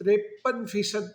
53%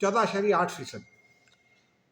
14.8%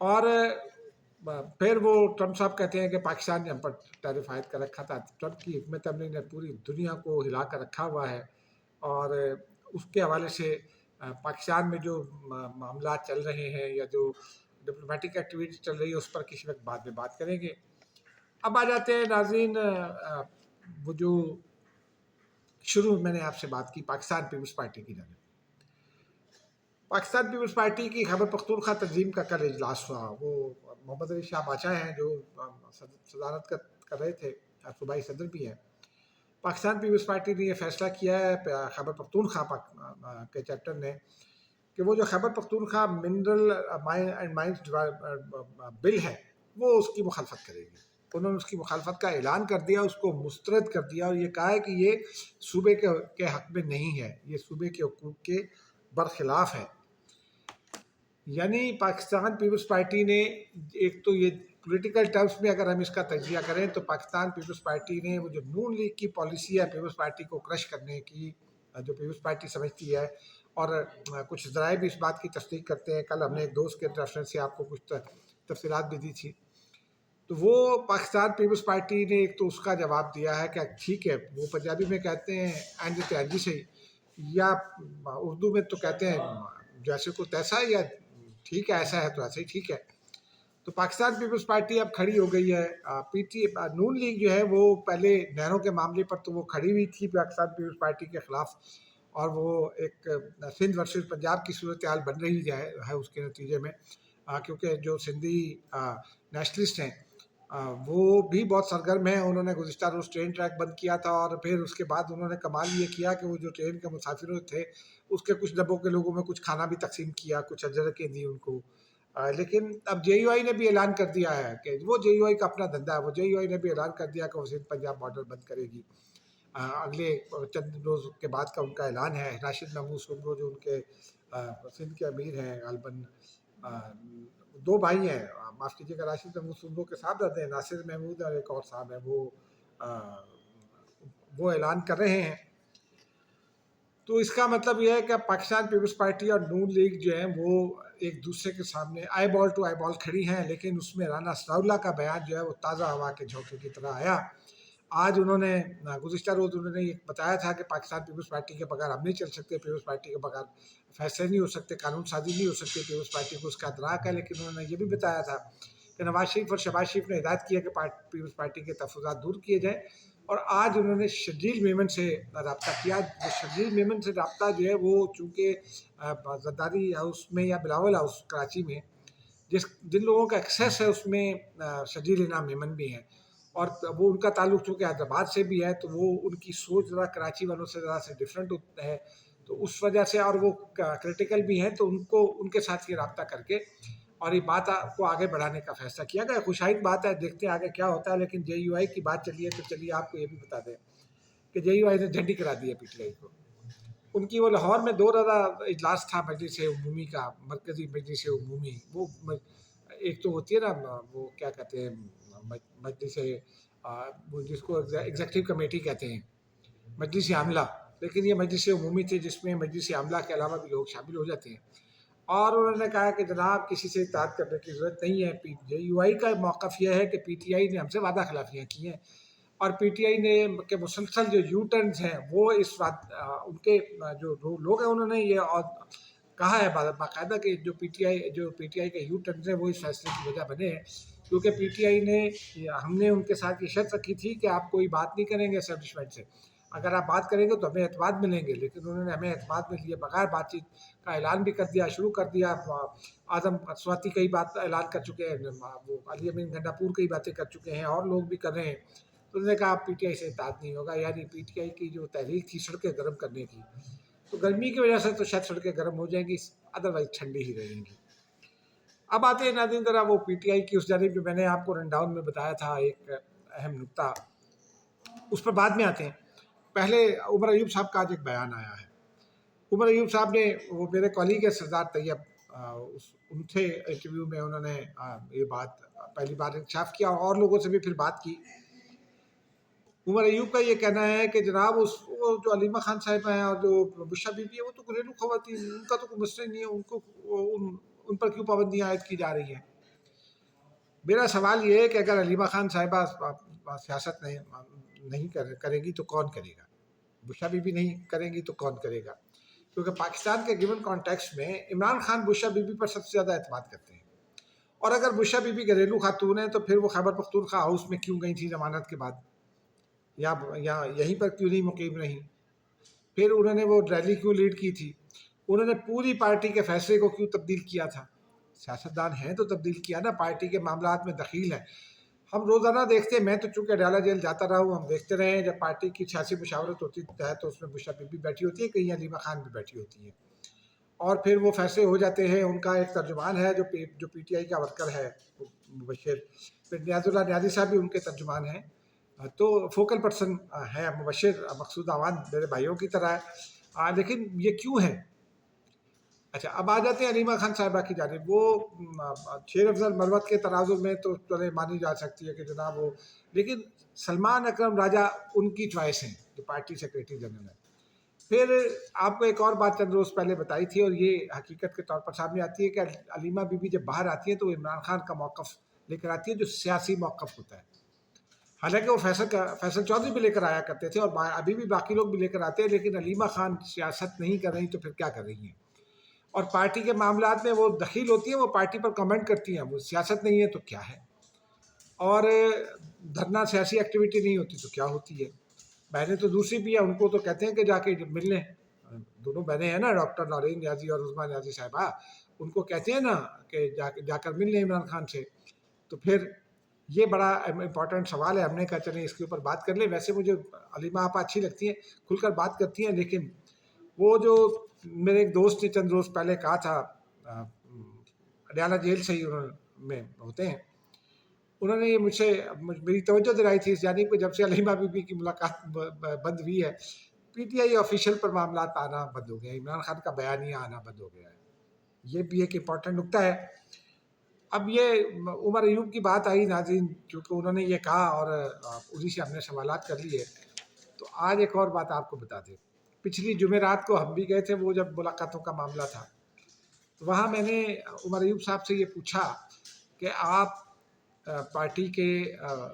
اور پھر وہ ٹرمپ صاحب کہتے ہیں کہ پاکستان نے ہم پر ٹیرف عائد کر رکھا تھا. ٹرمپ کی حکمت عملی نے پوری دنیا کو ہلا کر رکھا ہوا ہے، اور اس کے حوالے سے پاکستان میں جو معاملات چل رہے ہیں یا جو ڈپلومیٹک ایکٹیویٹی چل رہی ہے اس پر کسی وقت بعد میں بات کریں گے. اب آ جاتے ہیں ناظرین، وہ جو شروع میں نے آپ سے بات کی پاکستان پیپلز پارٹی کی جانب. پاکستان پیپلز پارٹی کی خیبر پختونخوا تنظیم کا کل اجلاس ہوا. وہ محمد علی شاہ بادشاہ ہیں جو صدارت کر رہے تھے، صوبائی صدر بھی ہیں. پاکستان پیپلز پارٹی نے یہ فیصلہ کیا ہے خیبر پختونخوا کے چیپٹر نے کہ وہ جو Khyber Pakhtunkhwa mineral and mines بل ہے وہ اس کی مخالفت کرے گی. انہوں نے اس کی مخالفت کا اعلان کر دیا، اس کو مسترد کر دیا اور یہ کہا ہے کہ یہ صوبے کے حق میں نہیں ہے، یہ صوبے کے حقوق کے برخلاف ہے. یعنی پاکستان پیپلز پارٹی نے ایک تو یہ پولیٹیکل ٹرمز میں اگر ہم اس کا تجزیہ کریں تو پاکستان پیپلز پارٹی نے وہ جو نون لیگ کی پالیسی ہے پیپلز پارٹی کو کرش کرنے کی، جو پیپلز پارٹی سمجھتی ہے، اور کچھ ذرائع بھی اس بات کی تصدیق کرتے ہیں. کل ہم نے ایک دوست کے ریفرنس سے آپ کو کچھ تفصیلات بھی دی تھی. تو وہ پاکستان پیپلز پارٹی نے ایک تو اس کا جواب دیا ہے کہ ٹھیک ہے، وہ پنجابی میں کہتے ہیں اینج تے اینج سے، یا اردو میں تو کہتے ہیں جیسے کو تیسا، یا ٹھیک ہے ایسا ہے تو ایسا ہی ٹھیک ہے. تو پاکستان پیپلز پارٹی اب کھڑی ہو گئی ہے. نون لیگ جو ہے وہ پہلے نہروں کے معاملے پر تو وہ کھڑی ہوئی تھی پاکستان پیپلز پارٹی کے خلاف، اور وہ ایک سندھ ورسز پنجاب کی صورتحال بن رہی ہے اس کے نتیجے میں، کیونکہ جو سندھی نیشنلسٹ ہیں وہ بھی بہت سرگرم ہیں. انہوں نے گزشتہ روز ٹرین ٹریک بند کیا تھا، اور پھر اس کے بعد انہوں نے کمال یہ کیا کہ وہ جو ٹرین کے مسافروں تھے اس کے کچھ ڈبوں کے لوگوں میں کچھ کھانا بھی تقسیم کیا، کچھ اجرکیں دی ان کو. لیکن اب جے یو آئی نے بھی اعلان کر دیا ہے کہ وہ جے یو آئی کا اپنا دھندا ہے. وہ جے یو آئی نے بھی اعلان کر دیا کہ وہ سندھ پنجاب بارڈر بند کرے گی. اگلے چند روز کے بعد کا ان کا اعلان ہے. راشد محمود سومرو جو ان کے سندھ کے امیر ہیں، غالباً دو بھائی ہیں، معاف کیجیے گا، راشد محمود سومرو کے صاحبزادے ہیں، ناصر محمود اور ایک اور صاحب ہیں، وہ اعلان کر رہے ہیں. تو اس کا مطلب یہ ہے کہ پاکستان پیپلز پارٹی اور نون لیگ جو ہیں وہ ایک دوسرے کے سامنے آئی بال ٹو آئی بال کھڑی ہیں. لیکن اس میں رانا ثناءاللہ کا بیان جو ہے وہ تازہ ہوا کے جھونکے کی طرح آیا. آج انہوں نے گزشتہ روز انہوں نے یہ بتایا تھا کہ پاکستان پیپلز پارٹی کے بغیر ہم نہیں چل سکتے، پیپلز پارٹی کے بغیر فیصلے نہیں ہو سکتے، قانون سازی نہیں ہو سکتی، پیپلز پارٹی کو اس کا ادراک ہے. لیکن انہوں نے یہ بھی بتایا تھا کہ نواز شریف اور شہباز شریف نے ہدایت کی ہے کہ پیپلز پارٹی کے تحفظات دور کیے جائیں. اور آج انہوں نے شرجیل میمن سے رابطہ کیا. وہ شرجیل میمن سے رابطہ جو ہے وہ چونکہ زرداری ہاؤس میں یا بلاول ہاؤس کراچی میں جن لوگوں کا ایکسیس ہے اس میں شرجیل انعام میمن بھی ہیں، اور وہ ان کا تعلق چونکہ حیدرآباد سے بھی ہے تو وہ ان کی سوچ ذرا کراچی والوں سے ذرا سے ڈفرینٹ ہے. تو اس وجہ سے، اور وہ کرٹیکل بھی ہیں، تو ان کے ساتھ یہ رابطہ کر کے اور یہ بات کو آگے بڑھانے کا فیصلہ کیا گیا. خوشائند بات ہے، دیکھتے ہیں آگے کیا ہوتا ہے. لیکن جے یو آئی کی بات چلیے تو چلیے آپ کو یہ بھی بتا دیں کہ جے یو آئی نے جھنڈی کرا دی ہے پی ٹی آئی کو. ان کی وہ لاہور میں 2 روزہ اجلاس تھا مجلس عمومی کا، مرکزی مجلس عمومی. وہ ایک تو ہوتی ہے نا وہ کیا کہتے ہیں مجلس، وہ جس کو ایگزیکٹو کمیٹی کہتے ہیں، مجلس عاملہ. لیکن یہ مجلس عمومی تھی جس میں مجلس عاملہ کے علاوہ بھی لوگ شامل ہو جاتے ہیں. اور انہوں نے کہا کہ جناب کسی سے اطاعت کرنے کی ضرورت نہیں ہے. جے یو آئی کا موقف یہ ہے کہ پی ٹی آئی نے ہم سے وعدہ خلافیاں کی ہیں، اور پی ٹی آئی نے کہ مسلسل جو یو ٹرنز ہیں وہ اس وقت ان کے جو لوگ ہیں انہوں نے یہ کہا ہے باقاعدہ کہ جو پی ٹی آئی کے یو ٹرنز ہیں وہ اس فیصلے کی وجہ بنے ہیں. کیونکہ پی ٹی آئی نے، ہم نے ان کے ساتھ یہ شرط رکھی تھی کہ آپ کوئی بات نہیں کریں گے اسٹیبلشمنٹ سے، اگر آپ بات کریں گے تو ہمیں اعتماد ملیں گے. لیکن انہوں نے ہمیں اعتماد میں لیے بغیر بات چیت کا اعلان بھی کر دیا، شروع کر دیا. اعظم سواتی کئی بات اعلان کر چکے ہیں، وہ علی امین گنڈا پور کئی باتیں کر چکے ہیں، اور لوگ بھی کر رہے ہیں. تو انہوں نے کہا پی ٹی آئی سے اطاعت نہیں ہوگا. یعنی پی ٹی آئی کی جو تحریک تھی سڑکیں گرم کرنے کی، تو گرمی کی وجہ سے تو شاید سڑکیں گرم ہو جائیں گی، ادروائز ٹھنڈی ہی رہیں گی. اب آتے ہیں ناظرین ذرا وہ پی ٹی آئی کی اس جانب جو میں نے آپ کو رن ڈاؤن میں بتایا تھا ایک اہم نقطہ، اس پر بعد میں آتے ہیں. پہلے عمر ایوب صاحب کا آج ایک بیان آیا ہے. عمر ایوب صاحب نے، وہ میرے کالیگ ہے سردار طیب، ان سے انٹرویو میں انہوں نے یہ بات پہلی بار انکشاف کیا اور لوگوں سے بھی پھر بات کی. عمر ایوب کا یہ کہنا ہے کہ جناب وہ جو علیمہ خان صاحب ہیں اور جو بشرا بی بی ہے وہ تو گھریلو خواتین، ان کا تو کوئی مسئلہ نہیں ہے، ان پر کیوں پابندیاں عائد کی جا رہی ہیں. میرا سوال یہ ہے کہ اگر علیمہ خان صاحبہ سیاست نہیں کرے گی تو کون کرے گا؟ بشا بی بی نہیں کریں گی تو کون کرے گا؟ کیونکہ پاکستان کے گیون کانٹیکسٹ میں عمران خان بشا بی بی پر سب سے زیادہ اعتماد کرتے ہیں، اور اگر بشا بی بی گھریلو خاتون ہیں تو پھر وہ خیبر پختونخوا ہاؤس میں کیوں گئی تھی ضمانت کے بعد، یا یہیں پر کیوں نہیں مقیم رہیں؟ پھر انہوں نے وہ ریلی کیوں لیڈ کی تھی؟ انہوں نے پوری پارٹی کے فیصلے کو کیوں تبدیل کیا تھا؟ سیاستدان ہیں تو تبدیل کیا نا، پارٹی کے معاملات میں دخیل ہے۔ ہم روزانہ دیکھتے ہیں، میں تو چونکہ اڈیالہ جیل جاتا رہا ہوں، ہم دیکھتے رہے ہیں جب پارٹی کی سیاسی مشاورت ہوتی ہے تو اس میں بشا بی بی بیٹھی ہوتی ہے، کہیں علیمہ خان بھی بیٹھی ہوتی ہے، اور پھر وہ فیصلے ہو جاتے ہیں۔ ان کا ایک ترجمان ہے جو پی ٹی آئی کا ورکر ہے، مبشر، پھر نیاز اللہ نیازی صاحب بھی ان کے ترجمان ہیں، تو فوکل پرسن ہے مبشر، مقصود اعوان میرے بھائیوں کی طرح ہے، لیکن یہ کیوں ہے؟ اچھا، اب آ جاتے ہیں علیمہ خان صاحبہ کی جانب۔ وہ شیر افضل مروت کے تناظر میں تو چلے مانی جا سکتی ہے کہ جناب وہ، لیکن سلمان اکرم راجہ ان کی چوائس ہیں جو پارٹی سیکریٹری جنرل ہے۔ پھر آپ کو ایک اور بات چند روز پہلے بتائی تھی، اور یہ حقیقت کے طور پر سامنے آتی ہے کہ علیمہ بی بی جب باہر آتی ہے تو وہ عمران خان کا موقف لے کر آتی ہے جو سیاسی موقف ہوتا ہے۔ حالانکہ وہ فیصل چودھری بھی لے کر آیا کرتے تھے، اور ابھی بھی باقی لوگ بھی لے کر آتے ہیں، لیکن علیمہ خان سیاست نہیں کر رہی تو پھر کیا کر رہی ہیں؟ اور پارٹی کے معاملات میں وہ دخیل ہوتی ہیں، وہ پارٹی پر کمنٹ کرتی ہیں، وہ سیاست نہیں ہے تو کیا ہے؟ اور دھرنا سیاسی ایکٹیویٹی نہیں ہوتی تو کیا ہوتی ہے؟ بہنیں تو دوسری بھی ہیں، ان کو تو کہتے ہیں کہ جا کے مل لیں، دونوں بہنیں ہیں نا، ڈاکٹر نورین نیازی اور عظمیٰ نیازی صاحبہ، ان کو کہتے ہیں نا کہ جا کر مل لیں عمران خان سے۔ تو پھر یہ بڑا امپورٹنٹ سوال ہے، ہم نے کہا چلیں اس کے اوپر بات کر لیں۔ ویسے مجھے علیمہ آپا اچھی لگتی ہیں، کھل کر بات کرتی ہیں، لیکن وہ جو میرے ایک دوست نے چند روز پہلے کہا تھا، اڈیالہ جیل سے ہی میں ہوتے ہیں، انہوں نے یہ مجھ سے میری توجہ دلائی تھی اس جانب کہ جب سے علیمہ بی بی کی ملاقات بند ہوئی ہے، پی ٹی آئی آفیشیل پر معاملات آنا بند ہو گیا، عمران خان کا بیانیہ آنا بند ہو گیا ہے۔ یہ بھی ایک امپورٹنٹ نکتہ ہے۔ اب یہ عمر ایوب کی بات آئی ناظرین، کیونکہ انہوں نے یہ کہا اور اسی سے ہم نے سوالات کر لیے، تو آج ایک اور بات آپ کو بتا دیں۔ پچھلی جمعرات کو ہم بھی گئے تھے، وہ جب ملاقاتوں کا معاملہ تھا، تو وہاں میں نے عمر ایوب صاحب سے یہ پوچھا کہ آپ پارٹی کے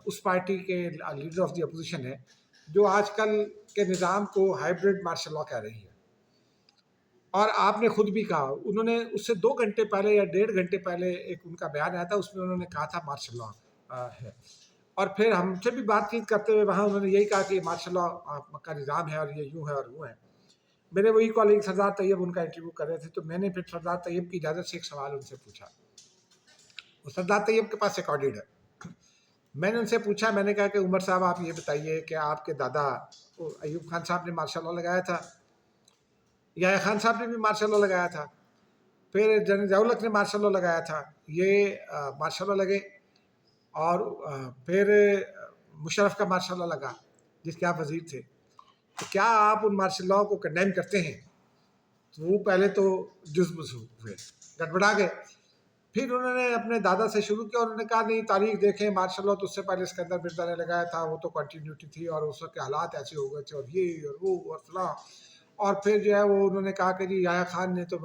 اس پارٹی کے لیڈر آف دی اپوزیشن ہے جو آج کل کے نظام کو ہائیبرڈ مارشل لاء کہہ رہی ہے، اور آپ نے خود بھی کہا، انہوں نے اس سے 2 گھنٹے پہلے یا 1.5 گھنٹے پہلے ایک ان کا بیان آیا تھا، اس میں انہوں نے کہا تھا مارشل لاء ہے، اور پھر ہم سے بھی بات چیت کرتے ہوئے وہاں انہوں نے یہی کہا کہ مارشل لاء کا نظام ہے اور یہ یوں ہے اور وہ ہے۔ میرے وہی کالگ سردار طیب ان کا انٹرویو کر رہے تھے، تو میں نے پھر سردار طیب کی اجازت سے ایک سوال ان سے پوچھا۔ وہ سردار طیب کے پاس ریکارڈڈ ہے۔ میں نے ان سے پوچھا، میں نے کہا کہ عمر صاحب آپ یہ بتائیے کہ آپ کے دادا ایوب خان صاحب نے مارشل لاء لگایا تھا، یحییٰ خان صاحب نے بھی مارشل لاء لگایا تھا، پھر جنرل ضیاء الحق نے مارشل لاء لگایا تھا، یہ مارشل لاء لگے، اور پھر مشرف کا مارشل لاء لگا جس کے آپ وزیر تھے، تو کیا آپ ان مارشل لاء کو کنڈیم کرتے ہیں؟ تو وہ پہلے تو جزبز ہوئے، گڑبڑا گئے، پھر انہوں نے اپنے دادا سے شروع کیا، انہوں نے کہا نہیں تاریخ دیکھیں، مارشل لاء تو اس سے پہلے اسکندر مرزا نے لگایا تھا، وہ تو کنٹینیوٹی تھی، اور اس وقت کے حالات ایسے ہو گئے تھے، اور یہ اور وہ اور فلاں، اور پھر جو ہے وہ انہوں نے کہا کہ جی یحییٰ خان نے تو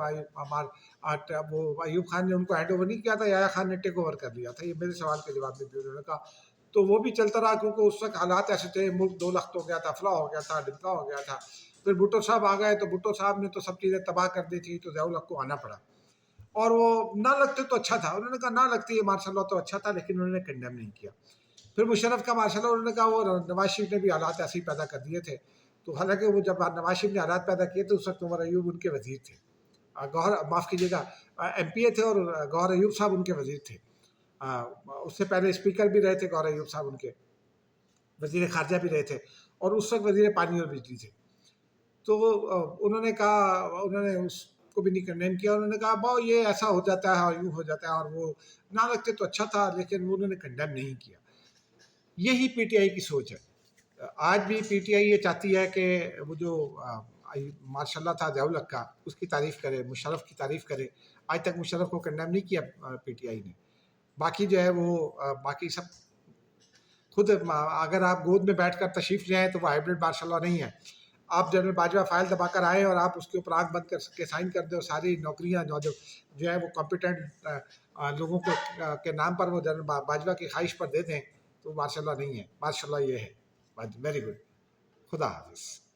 وہ ایوب خان نے ان کو ہینڈ اوور نہیں کیا تھا، یحییٰ خان نے ٹیک اوور کر لیا تھا۔ یہ میرے سوال کے جواب میں بھی انہوں نے کہا، تو وہ بھی چلتا رہا، کیونکہ اس وقت حالات ایسے تھے، ملک 2 لخت ہو گیا تھا، فلاں ہو گیا تھا، ڈمکا ہو گیا تھا۔ پھر بھٹو صاحب آ گئے، تو بھٹو صاحب نے تو سب چیزیں تباہ کر دی تھی، تو ضیاء الحق کو آنا پڑا، اور وہ نہ لگتے تو اچھا تھا، انہوں نے کہا نہ لگتی یہ مارشل لاء تو اچھا تھا، لیکن انہوں نے کنڈیم نہیں کیا۔ پھر مشرف کا مارشل لاء، انہوں نے کہا وہ نواز شریف نے بھی حالات ایسے ہی پیدا کر دیے تھے، تو حالانکہ وہ جب نواز شریف نے حالات پیدا کیے تو اس وقت عمر ایوب ان کے وزیر تھے، گوہر معاف کیجیے گا ایم پی اے تھے، اور گوہر ایوب صاحب ان کے وزیر تھے، اس سے پہلے اسپیکر بھی رہے تھے گوہر ایوب صاحب، ان کے وزیر خارجہ بھی رہے تھے، اور اس وقت وزیر پانی اور بجلی تھے۔ تو انہوں نے کہا، انہوں نے اس کو بھی نہیں کنڈیم کیا، انہوں نے کہا باؤ یہ ایسا ہو جاتا ہے اور یوں ہو جاتا ہے، اور وہ نہ لگتے تو اچھا تھا، لیکن وہ انہوں نے کنڈیم نہیں کیا۔ یہی پی ٹی آئی کی سوچ ہے۔ آج بھی پی ٹی آئی یہ چاہتی ہے کہ وہ جو ماشاء اللہ تھا ضیاء الحق کا، اس کی تعریف کرے، مشرف کی تعریف کرے۔ آج تک مشرف کو کنڈیم نہیں کیا پی ٹی آئی نے، باقی جو ہے وہ باقی سب خود، اگر آپ گود میں بیٹھ کر تشریف لے آئیں تو وہ ہائیبرڈ مارشل لاء نہیں ہے۔ آپ جنرل باجوہ فائل دبا کر آئیں اور آپ اس کے اوپر آنکھ بند کر کے سائن کر دیں، اور ساری نوکریاں جو ہے وہ کمپیٹنٹ لوگوں کو کے نام پر وہ جنرل باجوہ کی خواہش پر دے دیں تو ماشاء اللہ نہیں ہے. ماشاء اللہ یہ ہے. Very good. خدا حافظ.